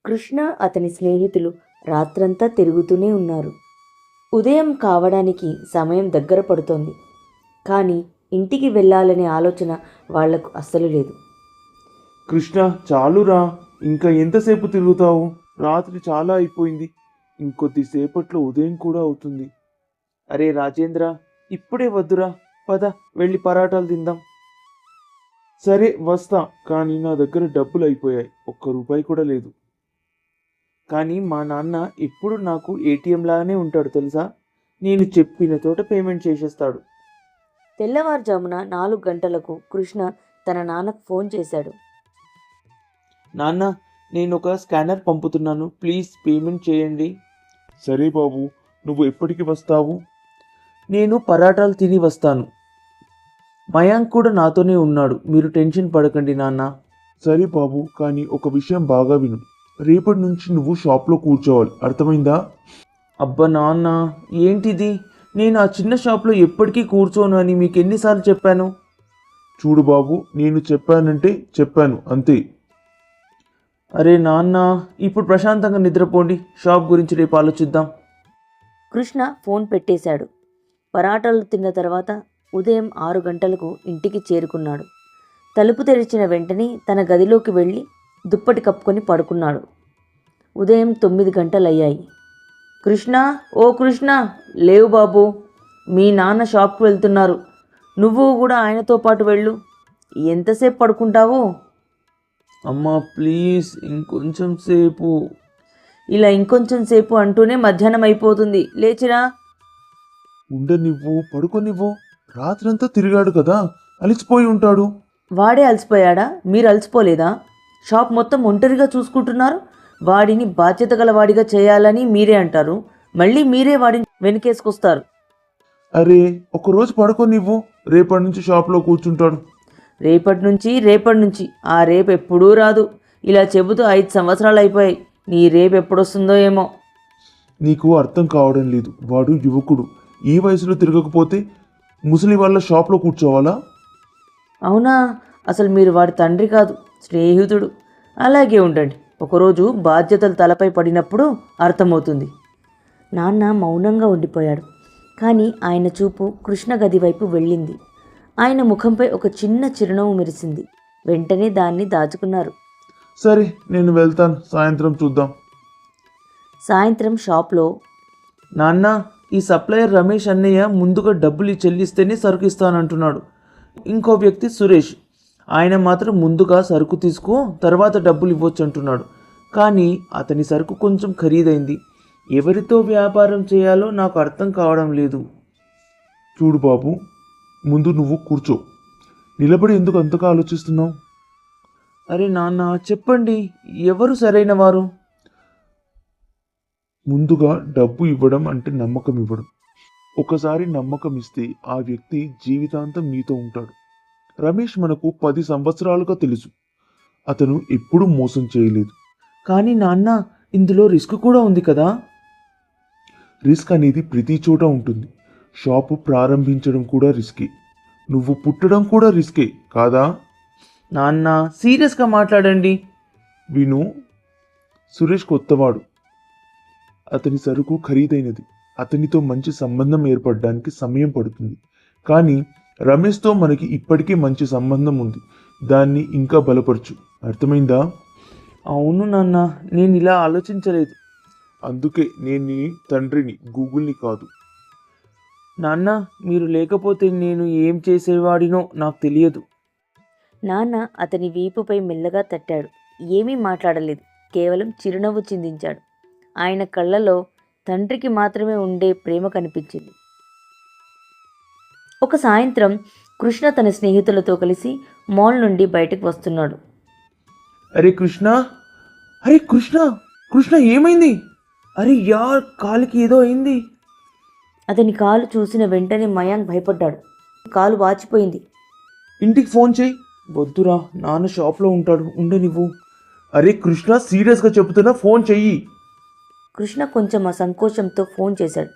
కృష్ణ అతని స్నేహితులు రాత్రంతా తిరుగుతూనే ఉన్నారు. ఉదయం కావడానికి సమయం దగ్గర పడుతోంది. కానీ ఇంటికి వెళ్ళాలనే ఆలోచన వాళ్లకు అస్సలు లేదు. కృష్ణ, చాలురా. ఇంకా ఎంతసేపు తిరుగుతావు? రాత్రి చాలా అయిపోయింది. ఇంకొద్దిసేపట్లో ఉదయం కూడా అవుతుంది. అరే రాజేంద్ర, ఇప్పుడే వద్దురా. పద, వెళ్ళి పరాటాలు తిందాం. సరే వస్తా, కానీ నా దగ్గర డబ్బులు అయిపోయాయి. ₹1 కూడా లేదు. కానీ మా నాన్న ఎప్పుడు నాకు ఏటీఎం లాగానే ఉంటాడు తెలుసా. నేను చెప్పిన చోట పేమెంట్ చేసేస్తాడు. తెల్లవారుజామున 4 గంటలకు కృష్ణ తన నాన్నకు ఫోన్ చేశాడు. నాన్న, నేను ఒక స్కానర్ పంపుతున్నాను, ప్లీజ్ పేమెంట్ చేయండి. సరే బాబు, నువ్వు ఎప్పటికి వస్తావు? నేను పరాటాలు తిని వస్తాను. మయాంక్ కూడా నాతోనే ఉన్నాడు, మీరు టెన్షన్ పడకండి నాన్న. సరే బాబు, కానీ ఒక విషయం బాగా విను. రేపటి నుంచి నువ్వు షాప్లో కూర్చోవాలి, అర్థమైందా? అబ్బా నాన్న, ఏంటిది? నేను ఆ చిన్న షాప్లో ఎప్పటికీ కూర్చోను అని మీకు ఎన్నిసార్లు చెప్పాను? చూడు బాబు, నేను చెప్పానంటే చెప్పాను, అంతే. అరే నాన్న, ఇప్పుడు ప్రశాంతంగా నిద్రపోండి. షాప్ గురించి రేపు ఆలోచిద్దాం. కృష్ణ ఫోన్ పెట్టేశాడు. పరాటాలు తిన్న తర్వాత ఉదయం 6 గంటలకు ఇంటికి చేరుకున్నాడు. తలుపు తెరిచిన వెంటనే తన గదిలోకి వెళ్ళి దుప్పటి కప్పుకొని పడుకున్నాడు. ఉదయం 9 గంటలయ్యాయి. కృష్ణ, ఓ కృష్ణ, లేవు బాబు. మీ నాన్న షాప్కి వెళ్తున్నారు. నువ్వు కూడా ఆయనతో పాటు వెళ్ళు. ఎంతసేపు పడుకుంటావో? అమ్మా ప్లీజ్, ఇంకొంచెం సేపు. ఇలా ఇంకొంచెం సేపు అంటూనే మధ్యాహ్నం అయిపోతుంది. లేచిరా. ఉండనివ్వు, పడుకోనివ్వు. రాత్రంతా తిరిగాడు కదా, అలిసిపోయి ఉంటాడు. వాడే అలసిపోయాడా? మీరు అలసిపోలేదా? షాప్ మొత్తం ఒంటరిగా చూసుకుంటున్నారు. వాడిని బాధ్యత గలవాడిగా చేయాలని మీరే అంటారు, మళ్ళీ మీరే వాడిని వెనకేసుకొస్తారు. అరే, ఒకరోజు పడుకోనివ్వు, రేపటి నుంచి షాప్లో కూర్చుంటాడు. రేపటి నుంచి ఆ రేపు ఎప్పుడూ రాదు. ఇలా చెబుతూ 5 సంవత్సరాలు అయిపోయాయి. నీ రేపు ఎప్పుడొస్తుందో ఏమో. నీకు అర్థం కావడం లేదు. వాడు యువకుడు. ఈ వయసులో తిరగకపోతే ముసలి వాళ్ళ షాప్లో కూర్చోవాలా? అవునా? అసలు మీరు వాడి తండ్రి కాదు, స్నేహితుడు. అలాగే ఉండండి. ఒకరోజు బాధ్యతలు తలపై పడినప్పుడు అర్థమవుతుంది. నాన్న మౌనంగా ఉండిపోయాడు. కానీ ఆయన చూపు కృష్ణ గది వైపు వెళ్ళింది. ఆయన ముఖంపై ఒక చిన్న చిరునవ్వు మెరిసింది. వెంటనే దాన్ని దాచుకున్నారు. సరే, నేను వెళ్తాను, సాయంత్రం చూద్దాం. సాయంత్రం షాప్లో, నాన్న, ఈ సప్లయర్ రమేష్ అన్నయ్య ముందుగా డబ్బులు చెల్లిస్తేనే సరుకు ఇస్తానంటున్నాడు. ఇంకో వ్యక్తి సురేష్, ఆయన మాత్రం ముందుగా సరుకు తీసుకో, తర్వాత డబ్బులు ఇవ్వచ్చు అంటున్నాడు. కానీ అతని సరుకు కొంచెం ఖరీదైంది. ఎవరితో వ్యాపారం చేయాలో నాకు అర్థం కావడం లేదు. చూడు బాబు, ముందు నువ్వు కూర్చో. నిలబడి ఎందుకు అంతగా ఆలోచిస్తున్నావు? అరే నాన్న, చెప్పండి, ఎవరు సరైన వారు? ముందుగా డబ్బు ఇవ్వడం అంటే నమ్మకం ఇవ్వడం. ఒకసారి నమ్మకం ఇస్తే ఆ వ్యక్తి జీవితాంతం నీతో ఉంటాడు. రమేష్ మనకు 10 సంవత్సరాలుగా తెలుసు. అతను ఎప్పుడూ మోసం చేయలేదు. కానీ నాన్న, ఇందులో రిస్క్ కూడా ఉంది కదా. రిస్క్ అనేది ప్రతి చోట ఉంటుంది. షాపు ప్రారంభించడం కూడా రిస్కే. నువ్వు పుట్టడం కూడా రిస్కే కాదా? నాన్న, సీరియస్గా మాట్లాడండి. విను, సురేష్ కొత్తవాడు. అతని సరుకు ఖరీదైనది. అతనితో మంచి సంబంధం ఏర్పడడానికి సమయం పడుతుంది. కానీ రమేష్తో మనకి ఇప్పటికే మంచి సంబంధం ఉంది. దాన్ని ఇంకా బలపరచు, అర్థమైందా? అవును నాన్న, నేను ఇలా ఆలోచించలేదు. అందుకే నేను నీ తండ్రిని, గూగుల్ని కాదు. నాన్న, మీరు లేకపోతే నేను ఏం చేసేవాడినో నాకు తెలియదు. నాన్న అతని వీపుపై మెల్లగా తట్టాడు. ఏమీ మాట్లాడలేదు, కేవలం చిరునవ్వు చిందించాడు. ఆయన కళ్ళలో తండ్రికి మాత్రమే ఉండే ప్రేమ కనిపించింది. ఒక సాయంత్రం కృష్ణ తన స్నేహితులతో కలిసి మాల్ నుండి బయటకు వస్తున్నాడు. అరే కృష్ణ, కృష్ణ ఏమైంది? అరే యార్, కాలికి ఏదో అయింది. అతని కాలు చూసిన వెంటనే మయాంక్ భయపడ్డాడు. కాలు వాచిపోయింది. ఇంటికి ఫోన్ చేయి. వద్దురా, నాన్న షాప్లో ఉంటాడు, ఉండనివ్వు. అరే కృష్ణ, సీరియస్గా చెబుతున్నా, ఫోన్ చెయ్యి. కృష్ణ కొంచెం సంకోచంతో ఫోన్ చేశాడు.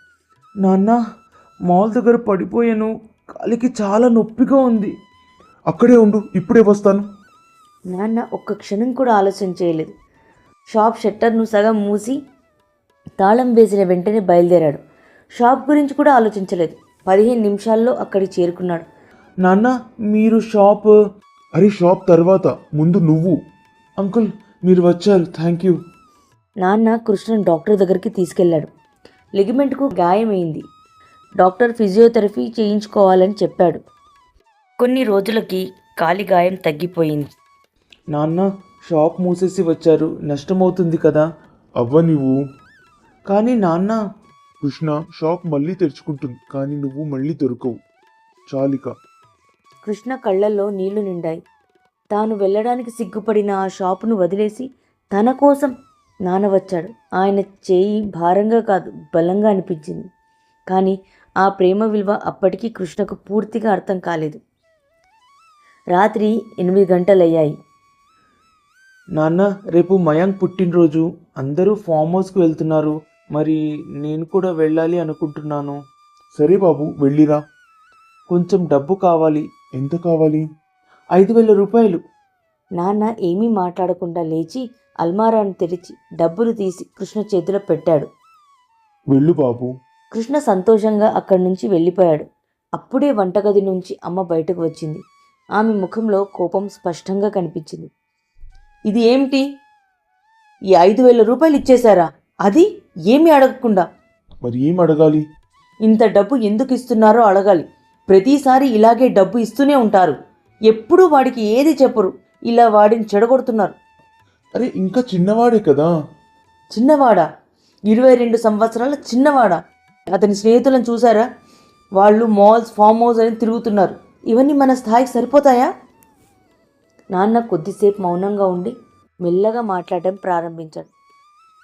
నాన్న, మాల్ దగ్గర పడిపోయాను, కాలికి చాలా నొప్పిగా ఉంది. అక్కడే ఉండు, ఇప్పుడే వస్తాను. నాన్న ఒక్క క్షణం కూడా ఆలస్యం చేయలేదు. షాప్ షట్టర్ను సగం మూసి తాళం వేసిన వెంటనే బయలుదేరాడు. షాప్ గురించి కూడా ఆలోచించలేదు. 15 నిమిషాల్లో అక్కడికి చేరుకున్నాడు. నాన్న మీరు షాప్ అరే షాప్ తర్వాత ముందు నువ్వు అంకుల్ మీరు వచ్చారు థ్యాంక్ యూ. నాన్న కృష్ణను డాక్టర్ దగ్గరికి తీసుకెళ్లాడు. లిగమెంట్కు గాయమైంది. డాక్టర్ ఫిజియోథెరపీ చేయించుకోవాలని చెప్పాడు. కొన్ని రోజులకి కాలి గాయం తగ్గిపోయింది. నాన్న షాప్ మూసేసి వచ్చారు నష్టమవుతుంది కదా. అవ్వ నువ్వు కానీ నాన్న కృష్ణ షాప్ మళ్ళీ తెరుచుకుంటుంది కానీ నువ్వు మళ్ళీ దొరకవు చాలిక. కృష్ణ కళ్ళల్లో నీళ్లు నిండాయి. తాను వెళ్ళడానికి సిగ్గుపడిన ఆ షాపును వదిలేసి తన కోసం నాన్న వచ్చాడు. ఆయన చేయి భారంగా కాదు బలంగా అనిపించింది. కానీ ఆ ప్రేమ విలువ అప్పటికీ కృష్ణకు పూర్తిగా అర్థం కాలేదు. రాత్రి 8 గంటలయ్యాయి. నాన్న రేపు మయాంక్ పుట్టినరోజు అందరూ ఫామ్ హౌస్కి వెళ్తున్నారు. మరి నేను కూడా వెళ్ళాలి అనుకుంటున్నాను. సరే బాబు వెళ్ళిరా. కొంచెం డబ్బు కావాలి. ఎంత కావాలి? 5,000 రూపాయలు. నాన్న ఏమీ మాట్లాడకుండా లేచి అల్మారాను తెరిచి డబ్బులు తీసి కృష్ణ చేతిలో పెట్టాడు. వెళ్ళు బాబు. కృష్ణ సంతోషంగా అక్కడి నుంచి వెళ్ళిపోయాడు. అప్పుడే వంటగది నుంచి అమ్మ బయటకు వచ్చింది. ఆమె ముఖంలో కోపం స్పష్టంగా కనిపించింది. ఇది ఏమిటి? ఈ 5,000 రూపాయలు ఇచ్చేశారా? అది ఏమీ అడగకుండా. మరి ఏం అడగాలి? ఇంత డబ్బు ఎందుకు ఇస్తున్నారో అడగాలి. ప్రతిసారి ఇలాగే డబ్బు ఇస్తూనే ఉంటారు. ఎప్పుడూ వాడికి ఏది చెప్పరు. ఇలా వాడిని చెడగొడుతున్నారు. అరే ఇంకా చిన్నవాడే కదా. చిన్నవాడా? 22 సంవత్సరాల చిన్నవాడా? అతని స్నేహితులను చూసారా? వాళ్ళు మాల్స్ ఫామ్ హౌస్ అని తిరుగుతున్నారు. ఇవన్నీ మన స్థాయికి సరిపోతాయా? నాన్న కొద్దిసేపు మౌనంగా ఉండి మెల్లగా మాట్లాడడం ప్రారంభించాడు.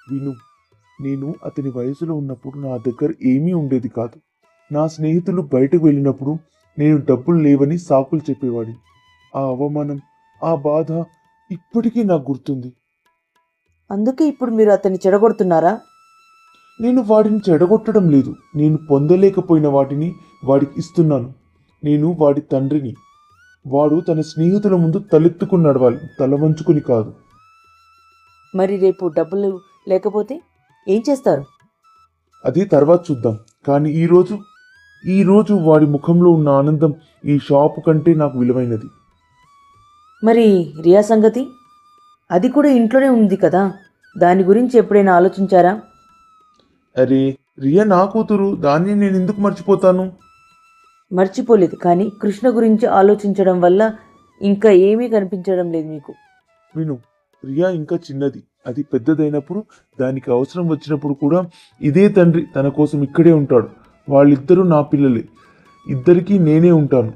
విను, నేను అతని వయసులో ఉన్నప్పుడు నా దగ్గర ఏమీ ఉండేది కాదు. నా స్నేహితులు బయటకు వెళ్ళినప్పుడు నేను డబ్బులు లేవని సాకులు చెప్పేవాడిని. ఆ అవమానం, ఆ బాధ ఇప్పటికీ నాకు గుర్తుంది. అందుకే ఇప్పుడు మీరు అతన్ని చెడగొడుతున్నారా? నేను వాడిని చెడగొట్టడం లేదు. నేను పొందలేకపోయిన వాటిని వాడికి ఇస్తున్నాను. నేను వాడి తండ్రిని. వాడు తన స్నేహితుల ముందు తలెత్తుకుని నడవాలి, తల వంచుకుని కాదు. మరి రేపు డబ్బులు లేకపోతే ఏం చేస్తారు? అది తర్వాత చూద్దాం. కానీ ఈరోజు వాడి ముఖంలో ఉన్న ఆనందం ఈ షాపు కంటే నాకు విలువైనది. మరి రియా సంగతి? అది కూడా ఇంట్లోనే ఉంది కదా. దాని గురించి ఎప్పుడైనా ఆలోచించారా? అరే రియా నా కూతురు, దాన్ని నేను ఎందుకు మర్చిపోతాను? మర్చిపోలేదు, కానీ కృష్ణ గురించి ఆలోచించడం వల్ల ఇంకా ఏమీ కనిపించడం లేదు మీకు. విను, రియా ఇంకా చిన్నది. అది పెద్దదైనప్పుడు దానికి అవసరం వచ్చినప్పుడు కూడా ఇదే తండ్రి తన కోసం ఇక్కడే ఉంటాడు. వాళ్ళిద్దరూ నా పిల్లలే. ఇద్దరికీ నేనే ఉంటాను.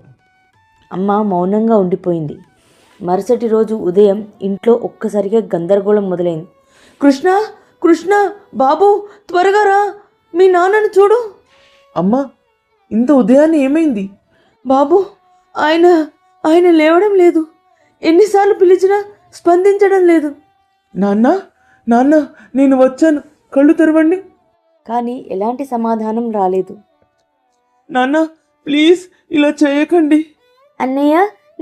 అమ్మ మౌనంగా ఉండిపోయింది. మరుసటి రోజు ఉదయం ఇంట్లో ఒక్కసారిగా గందరగోళం మొదలైంది. కృష్ణ, కృష్ణ, బాబు త్వరగా రా, మీ నాన్నను చూడు. అమ్మా ఇంత ఉదయాన్నే ఏమైంది? బాబు ఆయన లేవడం లేదు. ఎన్నిసార్లు పిలిచినా స్పందించడం లేదు. నాన్న నేను వచ్చాను, కళ్ళు తెరవండి. కానీ ఎలాంటి సమాధానం రాలేదు. నాన్న ప్లీజ్ ఇలా చేయకండి. అన్నయ్య,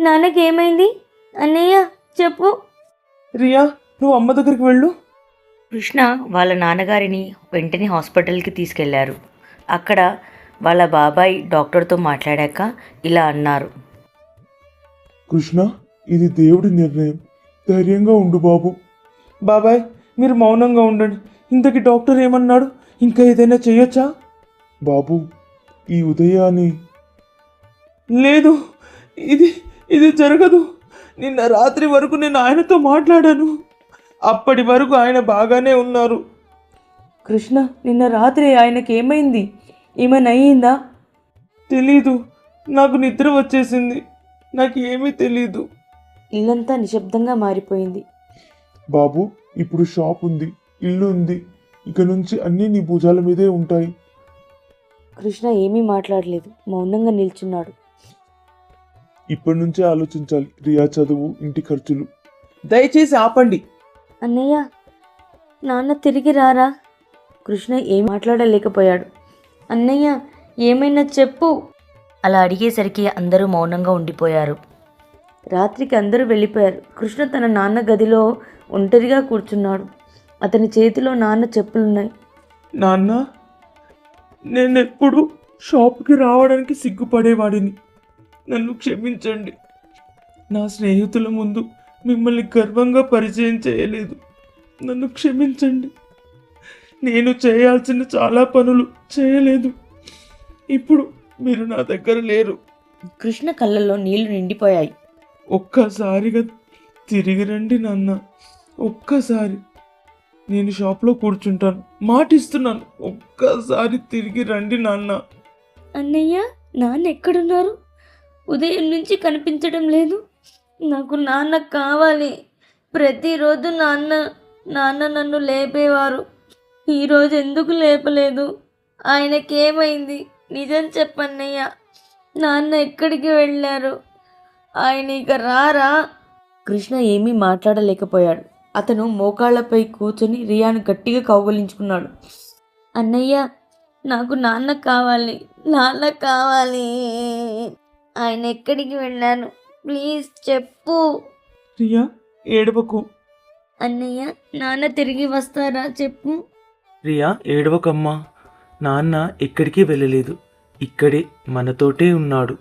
నాన్నకేమైంది? అన్నయ్య చెప్పు. రియా నువ్వు అమ్మ దగ్గరికి వెళ్ళు. కృష్ణ వాళ్ళ నాన్నగారిని వెంటనే హాస్పిటల్కి తీసుకెళ్లారు. అక్కడ వాళ్ళ బాబాయ్ డాక్టర్తో మాట్లాడాక ఇలా అన్నారు. కృష్ణ, ఇది దేవుడి నిర్ణయం. ధైర్యంగా ఉండు బాబు. బాబాయ్ మీరు మౌనంగా ఉండండి. ఇంతకీ డాక్టర్ ఏమన్నాడు? ఇంకా ఏదైనా చేయొచ్చా? బాబు ఈ ఉదయాన్ని లేదు, ఇది జరగదు. నిన్న రాత్రి వరకు నేను ఆయనతో మాట్లాడాను. అప్పటి వరకు ఆయన బాగానే ఉన్నారు. కృష్ణ, నిన్న రాత్రి ఆయనకి ఏమైంది? ఏమైనా అయ్యిందా? తెలీదు, నాకు నిద్ర వచ్చేసింది. నాకు ఏమీ తెలీదు. ఇల్లంతా నిశ్శబ్దంగా మారిపోయింది. బాబు ఇప్పుడు షాప్ ఉంది, ఇల్లు ఉంది. ఇక నుంచి అన్నీ నీ భుజాల మీదే ఉంటాయి. కృష్ణ ఏమీ మాట్లాడలేదు, మౌనంగా నిల్చున్నాడు. ఇప్పటి నుంచే ఆలోచించాలి. రియా చదువు, ఇంటి ఖర్చులు. దయచేసి ఆపండి. అన్నయ్య, నాన్న తిరిగి రారా? కృష్ణ ఏం మాట్లాడలేకపోయాడు. అన్నయ్య ఏమైనా చెప్పు. అలా అడిగేసరికి అందరూ మౌనంగా ఉండిపోయారు. రాత్రికి అందరూ వెళ్ళిపోయారు. కృష్ణ తన నాన్న గదిలో ఒంటరిగా కూర్చున్నాడు. అతని చేతిలో నాన్న చెప్పులున్నాయి. నాన్న, నేనెప్పుడు షాప్కి రావడానికి సిగ్గుపడేవాడిని. నన్ను క్షమించండి. నా స్నేహితుల ముందు మిమ్మల్ని గర్వంగా పరిచయం చేయలేదు. నన్ను క్షమించండి. నేను చేయాల్సిన చాలా పనులు చేయలేదు. ఇప్పుడు మీరు నా దగ్గర లేరు. కృష్ణ కళ్ళల్లో నీళ్లు నిండిపోయాయి. ఒక్కసారిగా తిరిగి రండి నాన్న. ఒక్కసారి నేను షాప్లో కూర్చుంటాను, మాటిస్తున్నాను. ఒక్కసారి తిరిగి రండి నాన్న. అన్నయ్య, నాన్న ఎక్కడున్నారు? ఉదయం నుంచి కనిపించడం లేదు. నాకు నాన్న కావాలి. ప్రతిరోజు నాన్న నన్ను లేపేవారు. ఈరోజు ఎందుకు లేపలేదు? ఆయనకేమైంది? నిజం చెప్పన్నయ్య. నాన్న ఎక్కడికి వెళ్ళారు? ఆయన ఇక రారా? కృష్ణ ఏమీ మాట్లాడలేకపోయాడు. అతను మోకాళ్లపై కూర్చొని రియాను గట్టిగా కౌగలించుకున్నాడు. అన్నయ్య, నాకు నాన్న కావాలి. నాన్న కావాలి. ఆయన ఎక్కడికి వెళ్ళాను? ప్లీజ్ చెప్పు. రియా, ఏడవకు. అన్నయ్య, నాన్న తిరిగి వస్తారా? చెప్పు. రియా, ఏడవకమ్మా. నాన్న ఎక్కడికి వెళ్ళలేదు. ఇక్కడే మనతోటే ఉన్నాడు.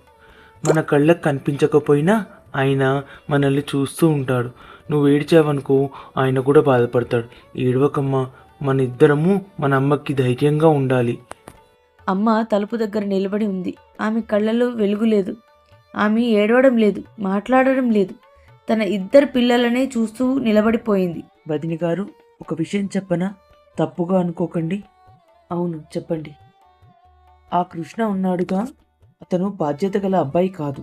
మన కళ్ళకు కనిపించకపోయినా ఆయన మనల్ని చూస్తూ ఉంటాడు. నువ్వు ఏడ్చావనుకో, ఆయన కూడా బాధపడతాడు. ఏడవకమ్మా. మన ఇద్దరము మన అమ్మకి ధైర్యంగా ఉండాలి. అమ్మ తలుపు దగ్గర నిలబడి ఉంది. ఆమె కళ్ళలో వెలుగు లేదు. ఆమె ఏడవడం లేదు, మాట్లాడడం లేదు. తన ఇద్దరు పిల్లలనే చూస్తూ నిలబడిపోయింది. వదిన గారు, ఒక విషయం చెప్పనా? తప్పుగా అనుకోకండి. అవును, చెప్పండి. ఆ కృష్ణ ఉన్నాడుగా, అతను బాధ్యత గల అబ్బాయి కాదు.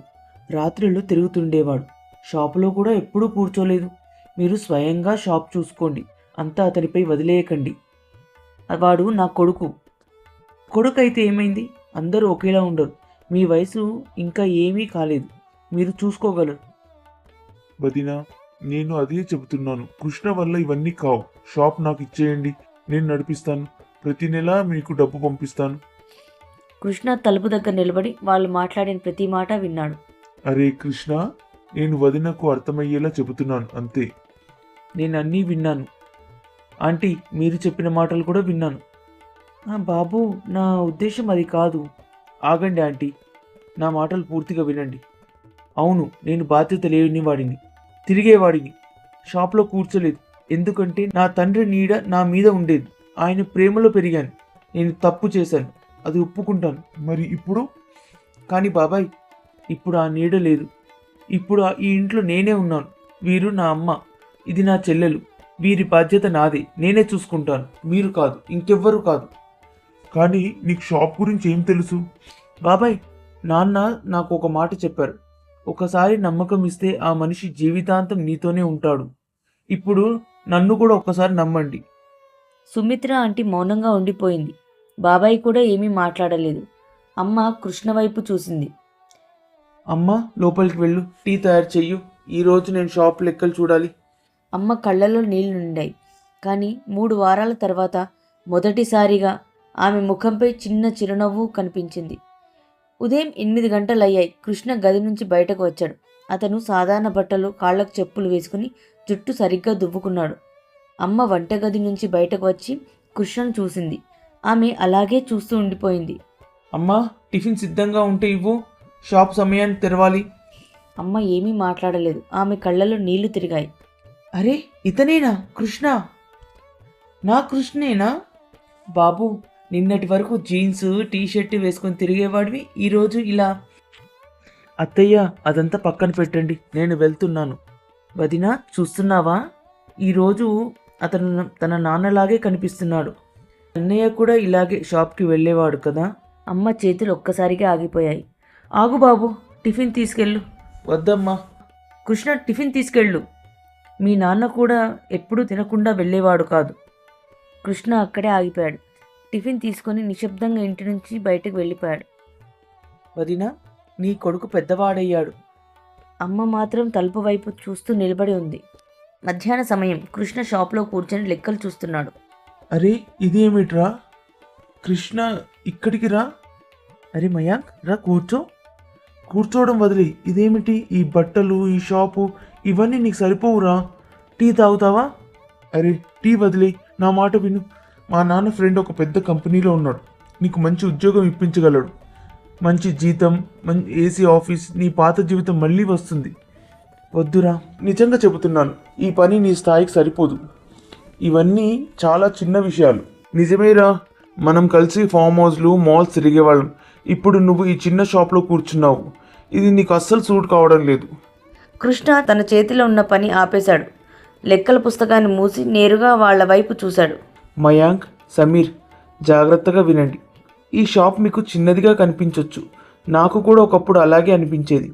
రాత్రిళ్ళు తిరుగుతుండేవాడు. షాపులో కూడా ఎప్పుడూ కూర్చోలేదు. మీరు స్వయంగా షాప్ చూసుకోండి. అంతా అతనిపై వదిలేయకండి. వాడు నా కొడుకు. కొడుకు అయితే ఏమైంది? అందరూ ఒకేలా ఉండరు. మీ వయసు ఇంకా ఏమీ కాలేదు. మీరు చూసుకోగలరు. వదినా, నేను అదే చెబుతున్నాను. కృష్ణ వల్ల ఇవన్నీ కావు. షాప్ నాకు ఇచ్చేయండి, నేను నడిపిస్తాను. ప్రతి నెల మీకు డబ్బు పంపిస్తాను. కృష్ణ తలుపు దగ్గర నిలబడి వాళ్ళు మాట్లాడిన ప్రతి మాట విన్నాడు. అరే కృష్ణ, నేను వదినకు అర్థమయ్యేలా చెబుతున్నాను అంతే. నేను అన్నీ విన్నాను ఆంటీ. మీరు చెప్పిన మాటలు కూడా విన్నాను. బాబు, నా ఉద్దేశం అది కాదు. ఆగండి ఆంటీ, నా మాటలు పూర్తిగా వినండి. అవును, నేను బాధ్యత లేని వాడిని, తిరిగేవాడిని. షాప్లో కూర్చోలేదు. ఎందుకంటే నా తండ్రి నీడ నా మీద ఉండేది. ఆయన ప్రేమలో పెరిగాను. నేను తప్పు చేశాను, అది ఒప్పుకుంటాను. మరి ఇప్పుడు? కానీ బాబాయ్, ఇప్పుడు ఆ నీడ లేదు. ఇప్పుడు ఈ ఇంట్లో నేనే ఉన్నాను. వీరు నా అమ్మ, ఇది నా చెల్లెలు. వీరి బాధ్యత నాదే. నేనే చూసుకుంటాను, మీరు కాదు, ఇంకెవ్వరూ కాదు. కానీ నీకు షాప్ గురించి ఏం తెలుసు? బాబాయ్, నాన్న నాకు ఒక మాట చెప్పారు. ఒకసారి నమ్మకం ఇస్తే ఆ మనిషి జీవితాంతం నీతోనే ఉంటాడు. ఇప్పుడు నన్ను కూడా ఒకసారి నమ్మండి. సుమిత్ర ఆంటీ మౌనంగా ఉండిపోయింది. బాబాయ్ కూడా ఏమీ మాట్లాడలేదు. అమ్మ కృష్ణ వైపు చూసింది. అమ్మ, లోపలికి వెళ్ళు, టీ తయారు చెయ్యు. ఈరోజు నేను షాప్ లెక్కలు చూడాలి. అమ్మ కళ్ళలో నీళ్లు నిండాయి. కానీ 3 వారాల తర్వాత మొదటిసారిగా ఆమె ముఖంపై చిన్న చిరునవ్వు కనిపించింది. ఉదయం 8 గంటలయ్యాయి. కృష్ణ గది నుంచి బయటకు వచ్చాడు. అతను సాధారణ బట్టలు, కాళ్లకు చెప్పులు వేసుకుని జుట్టు సరిగ్గా దువ్వుకున్నాడు. అమ్మ వంటగది నుంచి బయటకు వచ్చి కృష్ణను చూసింది. ఆమె అలాగే చూస్తూ ఉండిపోయింది. అమ్మా, టిఫిన్ సిద్ధంగా ఉంటే ఇవ్వు. షాప్ సమయానికి తెరవాలి. అమ్మ ఏమీ మాట్లాడలేదు. ఆమె కళ్ళలో నీళ్లు తిరిగాయి. అరే, ఇతనేనా కృష్ణ? నా కృష్ణేనా? బాబు, నిన్నటి వరకు జీన్స్ టీషర్ట్ వేసుకొని తిరిగేవాడివి, ఈరోజు ఇలా. అత్తయ్య, అదంతా పక్కన పెట్టండి, నేను వెళ్తున్నాను. వదినా, చూస్తున్నావా? ఈరోజు అతను తన నాన్నలాగే కనిపిస్తున్నాడు. అన్నయ్య కూడా ఇలాగే షాప్కి వెళ్ళేవాడు కదా. అమ్మ చేతులు ఒక్కసారిగా ఆగిపోయాయి. ఆగు బాబు, టిఫిన్ తీసుకెళ్ళు. వద్దమ్మా. కృష్ణ, టిఫిన్ తీసుకెళ్ళు. మీ నాన్న కూడా ఎప్పుడూ తినకుండా వెళ్ళేవాడు కాదు. కృష్ణ అక్కడే ఆగిపోయాడు. టిఫిన్ తీసుకొని నిశ్శబ్దంగా ఇంటి నుంచి బయటకు వెళ్ళిపోయాడు. వదినా, నీ కొడుకు పెద్దవాడయ్యాడు. అమ్మ మాత్రం తలుపు వైపు చూస్తూ నిలబడి ఉంది. మధ్యాహ్న సమయం. కృష్ణ షాప్లో కూర్చొని లెక్కలు చూస్తున్నాడు. అరే, ఇదేమిట్రా? కృష్ణ, ఇక్కడికి రా. అరే మయాంక్, రా కూర్చో. కూర్చోవడం వదిలి, ఇదేమిటి? ఈ బట్టలు, ఈ షాపు, ఇవన్నీ నీకు సరిపోవురా? టీ తాగుతావా? అరే, టీ వదిలే. నా మాట విను. మా నాన్న ఫ్రెండ్ ఒక పెద్ద కంపెనీలో ఉన్నాడు. నీకు మంచి ఉద్యోగం ఇప్పించగలడు. మంచి జీతం, మంచి ఏసీ ఆఫీస్, నీ పాత జీవితం మళ్ళీ వస్తుంది. వద్దురా, నిజంగా చెబుతున్నాను, ఈ పని నీ స్థాయికి సరిపోదు. ఇవన్నీ చాలా చిన్న విషయాలు. నిజమేరా, మనం కలిసి ఫామ్ హౌస్లు, మాల్స్ తిరిగేవాళ్ళం. ఇప్పుడు నువ్వు ఈ చిన్న షాప్లో కూర్చున్నావు. ఇది నీకు అస్సలు సూట్ కావడం లేదు. కృష్ణ తన చేతిలో ఉన్న పని ఆపేశాడు. లెక్కల పుస్తకాన్ని మూసి నేరుగా వాళ్ళ వైపు చూశాడు. మయాంక్, సమీర్, జాగ్రత్తగా వినండి. ఈ షాప్ మీకు చిన్నదిగా కనిపించవచ్చు. నాకు కూడా ఒకప్పుడు అలాగే అనిపించేది.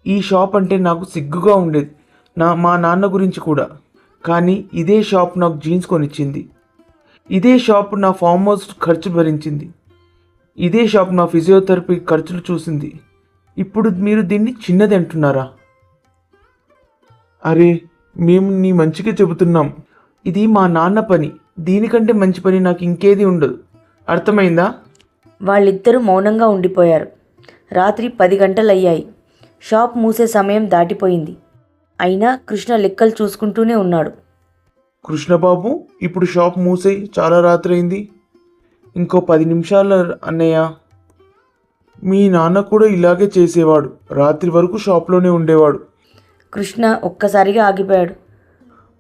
ఈ షాప్ అంటే నాకు సిగ్గుగా ఉండేది, మా నాన్న గురించి కూడా. కానీ ఇదే షాప్ నాకు జీన్స్ కొనిచ్చింది. ఇదే షాప్ నా ఫామ్ హౌస్ ఖర్చు భరించింది. ఇదే షాప్ నా ఫిజియోథెరపీ ఖర్చులు చూసింది. ఇప్పుడు మీరు దీన్ని చిన్నది అంటున్నారా? అరే, మేము నీ మంచిగా చెబుతున్నాం. ఇది మా నాన్న పని. దీనికంటే మంచి పని నాకు ఇంకేది ఉండదు. అర్థమైందా? వాళ్ళిద్దరూ మౌనంగా ఉండిపోయారు. రాత్రి 10 గంటలయ్యాయి. షాప్ మూసే సమయం దాటిపోయింది. అయినా కృష్ణ లెక్కలు చూసుకుంటూనే ఉన్నాడు. కృష్ణబాబు, ఇప్పుడు షాప్ మూసేయి, చాలా రాత్రి అయింది. ఇంకో 10 నిమిషాలు అన్నయ్య. మీ నాన్న కూడా ఇలాగే చేసేవాడు. రాత్రి వరకు షాప్లోనే ఉండేవాడు. కృష్ణ ఒక్కసారిగా ఆగిపోయాడు.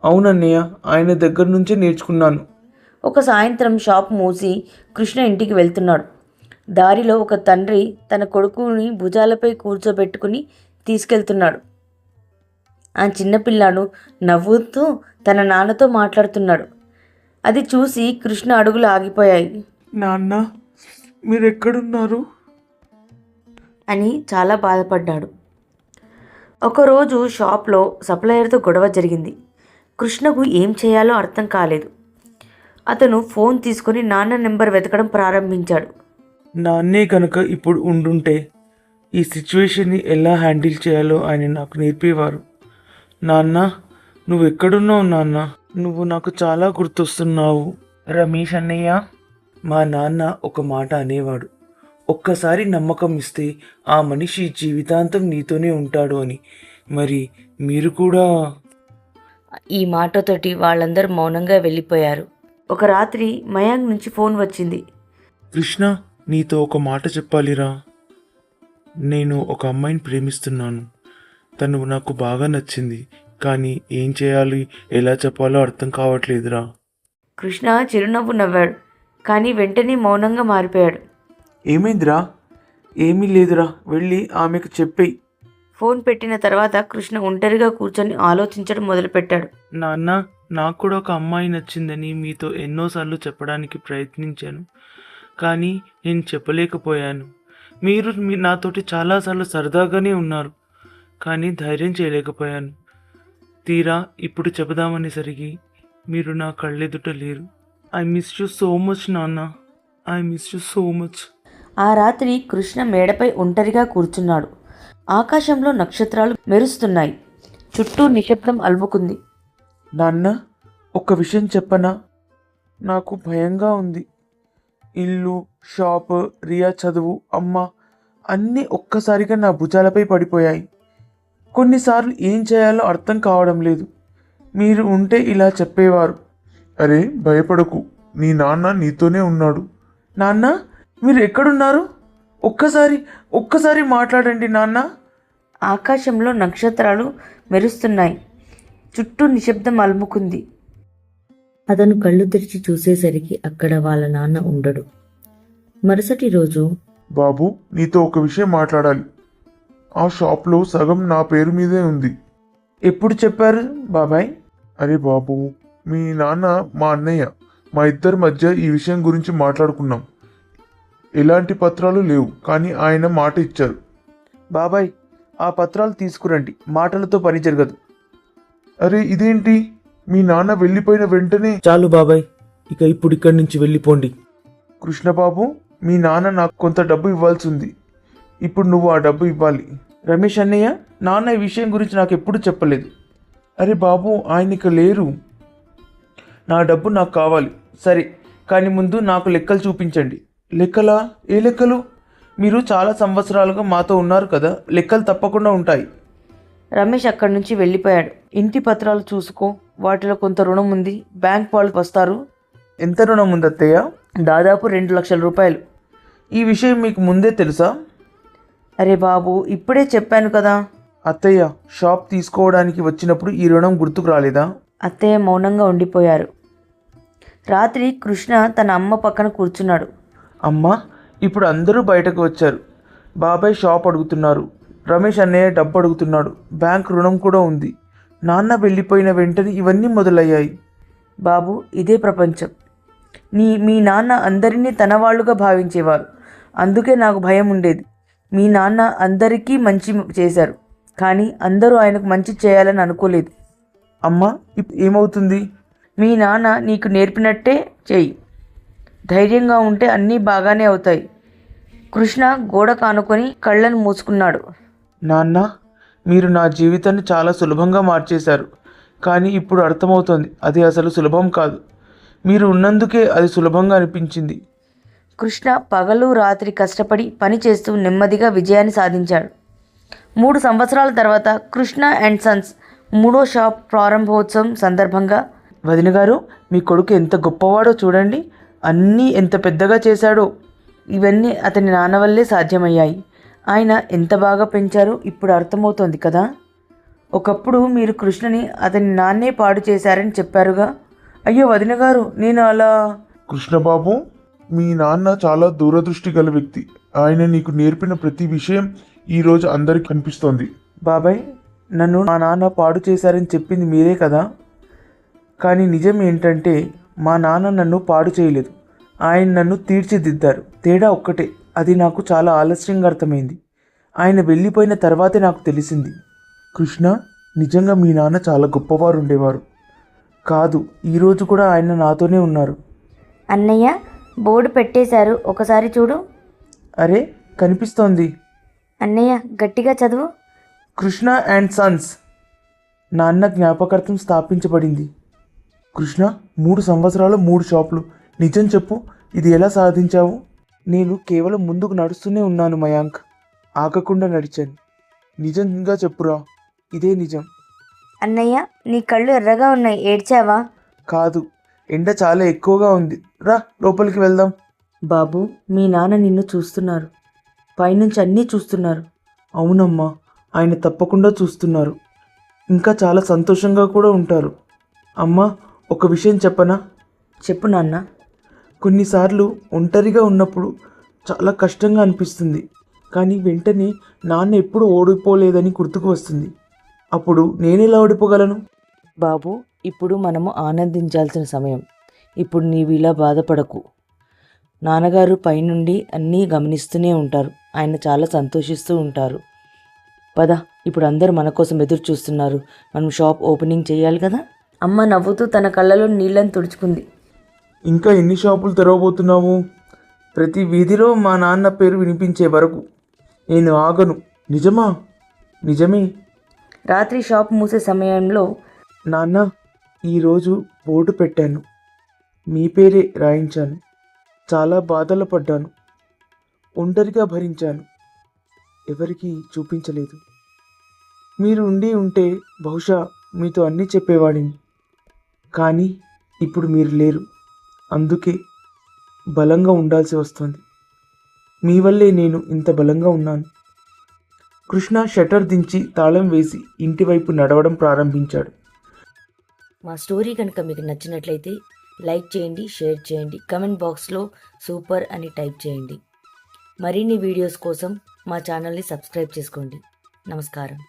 అవునన్నయ్య, ఆయన దగ్గర నుంచే నేర్చుకున్నాను. ఒక సాయంత్రం షాప్ మూసి కృష్ణ ఇంటికి వెళ్తున్నాడు. దారిలో ఒక తండ్రి తన కొడుకుని భుజాలపై కూర్చోబెట్టుకుని తీసుకెళ్తున్నాడు. ఆ చిన్నపిల్లాడు నవ్వుతూ తన నాన్నతో మాట్లాడుతున్నాడు. అది చూసి కృష్ణ అడుగులు ఆగిపోయాయి. నాన్న, మీరెక్కడున్నారు అని చాలా బాధపడ్డాడు. ఒకరోజు షాప్లో సప్లయర్తో గొడవ జరిగింది. కృష్ణకు ఏం చేయాలో అర్థం కాలేదు. అతను ఫోన్ తీసుకొని నాన్న నెంబర్ వెతకడం ప్రారంభించాడు. నాన్నే కనుక ఇప్పుడు ఉండుంటే ఈ సిచ్యువేషన్ని ఎలా హ్యాండిల్ చేయాలో ఆయన నాకు నేర్పేవారు. నాన్న, నువ్వు ఎక్కడున్నావు నాన్న? నువ్వు నాకు చాలా గుర్తొస్తున్నావు. రమేష్ అన్నయ్య, మా నాన్న ఒక మాట అనేవాడు, ఒక్కసారి నమ్మకం ఇస్తే ఆ మనిషి జీవితాంతం నీతోనే ఉంటాడు అని. మరి మీరు కూడా... ఈ మాటతోటి వాళ్ళందరూ మౌనంగా వెళ్ళిపోయారు. ఒక రాత్రి మయాంక్ నుంచి ఫోన్ వచ్చింది. కృష్ణ, నీతో ఒక మాట చెప్పాలిరా. నేను ఒక అమ్మాయిని ప్రేమిస్తున్నాను. తను నాకు బాగా నచ్చింది. కానీ ఏం చేయాలి, ఎలా చెప్పాలో అర్థం కావట్లేదురా. కృష్ణ చిరునవ్వు నవ్వాడు. కానీ వెంటనే మౌనంగా మారిపోయాడు. ఏమైందిరా? ఏమీ లేదురా, వెళ్ళి ఆమెకు చెప్పేయి. ఫోన్ పెట్టిన తర్వాత కృష్ణ ఒంటరిగా కూర్చొని ఆలోచించడం మొదలుపెట్టాడు. నాన్న, నాకు కూడా ఒక అమ్మాయి నచ్చిందని మీతో ఎన్నోసార్లు చెప్పడానికి ప్రయత్నించాను, కానీ నేను చెప్పలేకపోయాను. మీరు నాతోటి చాలాసార్లు సరదాగానే ఉన్నారు, కానీ ధైర్యం చేయలేకపోయాను. తీరా ఇప్పుడు చెబుదామనేసరికి మీరు నా కళ్ళెదుట లేరు. I miss you so much నాన్న, I miss you so much. ఆ రాత్రి కృష్ణ మేడపై ఒంటరిగా కూర్చున్నాడు. ఆకాశంలో నక్షత్రాలు మెరుస్తున్నాయి. చుట్టూ నిశ్శబ్దం అలుముకుంది. నాన్న, ఒక్క విషయం చెప్పనా? నాకు భయంగా ఉంది. ఇల్లు, షాప్, రియా చదువు, అమ్మ అన్నీ ఒక్కసారిగా నా భుజాలపై పడిపోయాయి. కొన్నిసార్లు ఏం చేయాలో అర్థం కావడం లేదు. మీరు ఉంటే ఇలా చెప్పేవారు. అరే, భయపడకు, నీ నాన్న నీతోనే ఉన్నాడు. నాన్న, మీరు ఎక్కడున్నారు? ఒక్కసారి మాట్లాడండి నాన్న. ఆకాశంలో నక్షత్రాలు మెరుస్తున్నాయి. చుట్టూ నిశ్శబ్దం అలుముకుంది. అతను కళ్ళు తెరిచి చూసేసరికి అక్కడ వాళ్ళ నాన్న ఉండడు. మరుసటి రోజు, బాబు, నీతో ఒక విషయం మాట్లాడాలి. ఆ షాప్లో సగం నా పేరు మీదే ఉంది. ఎప్పుడు చెప్పారు బాబాయ్? అరే బాబు, మీ నాన్న మా అన్నయ్య, మా ఇద్దరి మధ్య ఈ విషయం గురించి మాట్లాడుకున్నాం. ఎలాంటి పత్రాలు లేవు, కానీ ఆయన మాట ఇచ్చారు. బాబాయ్, ఆ పత్రాలు తీసుకురండి. మాటలతో పని జరగదు. అరే, ఇదేంటి? మీ నాన్న వెళ్ళిపోయిన వెంటనే... చాలు బాబాయ్, ఇక ఇప్పుడు ఇక్కడి నుంచి వెళ్ళిపోండి. కృష్ణబాబు, మీ నాన్న నాకు కొంత డబ్బు ఇవ్వాల్సి ఉంది. ఇప్పుడు నువ్వు ఆ డబ్బు ఇవ్వాలి. రమేష్ అన్నయ్య, నాన్న ఈ విషయం గురించి నాకు ఎప్పుడు చెప్పలేదు. అరే బాబు, ఆయన ఇక లేరు. నా డబ్బు నాకు కావాలి. సరే, కానీ ముందు నాకు లెక్కలు చూపించండి. లెక్కలా? ఏ లెక్కలు? మీరు చాలా సంవత్సరాలుగా మాతో ఉన్నారు కదా, లెక్కలు తప్పకుండా ఉంటాయి. రమేష్ అక్కడి నుంచి వెళ్ళిపోయాడు. ఇంటి పత్రాలు చూసుకో, వాటిలో కొంత రుణం ఉంది. బ్యాంక్ వాళ్ళు వస్తారు. ఎంత రుణం ఉంది అత్తయ్య? దాదాపు 2 లక్షల రూపాయలు. ఈ విషయం మీకు ముందే తెలుసా? అరే బాబు, ఇప్పుడే చెప్పాను కదా. అత్తయ్య, షాప్ తీసుకోవడానికి వచ్చినప్పుడు ఈ రుణం గుర్తుకు రాలేదా? అత్తయ్య మౌనంగా ఉండిపోయారు. రాత్రి కృష్ణ తన అమ్మ పక్కన కూర్చున్నాడు. అమ్మా, ఇప్పుడు అందరూ బయటకు వచ్చారు. బాబాయ్ షాప్ అడుగుతున్నారు, రమేష్ అన్నయ్య డబ్బు అడుగుతున్నాడు, బ్యాంక్ రుణం కూడా ఉంది. నాన్న వెళ్ళిపోయిన వెంటనే ఇవన్నీ మొదలయ్యాయి. బాబు, ఇదే ప్రపంచం. మీ నాన్న అందరినీ తన వాళ్ళుగా భావించేవారు. అందుకే నాకు భయం ఉండేది. మీ నాన్న అందరికీ మంచి చేశారు, కానీ అందరూ ఆయనకు మంచి చేయాలని అనుకోలేదు. అమ్మా, ఇప్పుడు ఏమవుతుంది? మీ నాన్న నీకు నేర్పినట్టే చెయ్యి. ధైర్యంగా ఉంటే అన్నీ బాగానే అవుతాయి. కృష్ణ గోడ కానుకొని కళ్ళను మూసుకున్నాడు. నాన్న, మీరు నా జీవితాన్ని చాలా సులభంగా మార్చేశారు. కానీ ఇప్పుడు అర్థమవుతోంది, అది అసలు సులభం కాదు. మీరు ఉన్నందుకే అది సులభంగా అనిపించింది. కృష్ణ పగలు రాత్రి కష్టపడి పని చేస్తూ నెమ్మదిగా విజయాన్ని సాధించాడు. 3 సంవత్సరాల తర్వాత కృష్ణ అండ్ సన్స్ 3వ షాప్ ప్రారంభోత్సవం సందర్భంగా, వదిన గారు, మీ కొడుకు ఎంత గొప్పవాడో చూడండి, అన్నీ ఎంత పెద్దగా చేశాడో. ఇవన్నీ అతని నాన్న వల్లే సాధ్యమయ్యాయి. ఆయన ఎంత బాగా పెంచారో ఇప్పుడు అర్థమవుతోంది కదా. ఒకప్పుడు మీరు కృష్ణని అతని నాన్నే పాడు చేశారని చెప్పారుగా. అయ్యో వదిన గారు, నేను అలా... కృష్ణబాబు, మీ నాన్న చాలా దూరదృష్టి గల వ్యక్తి. ఆయన నీకు నేర్పిన ప్రతి విషయం ఈరోజు అందరికి కనిపిస్తోంది. బాబాయ్, నన్ను మా నాన్న పాడు చేశారని చెప్పింది మీరే కదా. కానీ నిజం ఏంటంటే మా నాన్న నన్ను పాడు చేయలేదు, ఆయన నన్ను తీర్చిదిద్దారు. తేడా ఒక్కటే, అది నాకు చాలా ఆలస్యంగా అర్థమైంది. ఆయన వెళ్ళిపోయిన తర్వాతే నాకు తెలిసింది. కృష్ణ, నిజంగా మీ నాన్న చాలా గొప్పవారు ఉండేవారు. కాదు, ఈరోజు కూడా ఆయన నాతోనే ఉన్నారు. అన్నయ్య, బోర్డు పెట్టేశారు, ఒకసారి చూడు. అరే, కనిపిస్తోంది. అన్నయ్య, గట్టిగా చదువు. కృష్ణ అండ్ సన్స్, నాన్న జ్ఞాపకార్థం స్థాపించబడింది. కృష్ణ, 3 సంవత్సరాలు 3 షాపులు. నిజం చెప్పు, ఇది ఎలా సాధించావు? నేను కేవలం ముందుకు నడుస్తూనే ఉన్నాను మయాంక్, ఆగకుండా నడిచాను. నిజంగా చెప్పురా. ఇదే నిజం. అన్నయ్య, నీ కళ్ళు ఎర్రగా ఉన్నాయి, ఏడ్చావా? కాదు, ఎండ చాలా ఎక్కువగా ఉంది. రా, లోపలికి వెళ్దాం. బాబు, మీ నాన్న నిన్ను చూస్తున్నారు, పైనుంచి అన్నీ చూస్తున్నారు. అవునమ్మా, ఆయన తప్పకుండా చూస్తున్నారు. ఇంకా చాలా సంతోషంగా కూడా ఉంటారు. అమ్మా, ఒక విషయం చెప్పనా? చెప్పు నాన్న. కొన్నిసార్లు ఒంటరిగా ఉన్నప్పుడు చాలా కష్టంగా అనిపిస్తుంది. కానీ వెంటనే నాన్న ఎప్పుడు ఓడిపోలేదని గుర్తుకు వస్తుంది. అప్పుడు నేనెలా ఓడిపోగలను? బాబు, ఇప్పుడు మనము ఆనందించాల్సిన సమయం. ఇప్పుడు నీవు ఇలా బాధపడకు. నాన్నగారు పైనుండి అన్నీ గమనిస్తూనే ఉంటారు. ఆయన చాలా సంతోషిస్తూ ఉంటారు. పద, ఇప్పుడు అందరూ మన కోసం ఎదురు చూస్తున్నారు. మనం షాప్ ఓపెనింగ్ చేయాలి కదా. అమ్మ నవ్వుతూ తన కళ్ళలో నీళ్ళని తుడుచుకుంది. ఇంకా ఎన్ని షాపులు తెరవబోతున్నావు? ప్రతి వీధిలో మా నాన్న పేరు వినిపించే వరకు నేను ఆగను. నిజమా? నిజమే. రాత్రి షాప్ మూసే సమయంలో, నాన్న, ఈరోజు బోర్డు పెట్టాను, మీ పేరే రాయించాను. చాలా బాధలు పడ్డాను, ఒంటరిగా భరించాను, ఎవరికీ చూపించలేదు. మీరు ఉంటే బహుశా మీతో అన్నీ చెప్పేవాడిని. కానీ ఇప్పుడు మీరు లేరు, అందుకే బలంగా ఉండాల్సి వస్తుంది. మీ వల్లే నేను ఇంత బలంగా ఉన్నాను. కృష్ణ షట్టర్ దించి తాళం వేసి ఇంటివైపు నడవడం ప్రారంభించాడు. మా స్టోరీ కనుక మీకు నచ్చినట్లయితే లైక్ చేయండి, షేర్ చేయండి, కమెంట్ బాక్స్లో సూపర్ అని టైప్ చేయండి. మరిన్ని వీడియోస్ కోసం మా ఛానల్ని సబ్స్క్రైబ్ చేసుకోండి. నమస్కారం.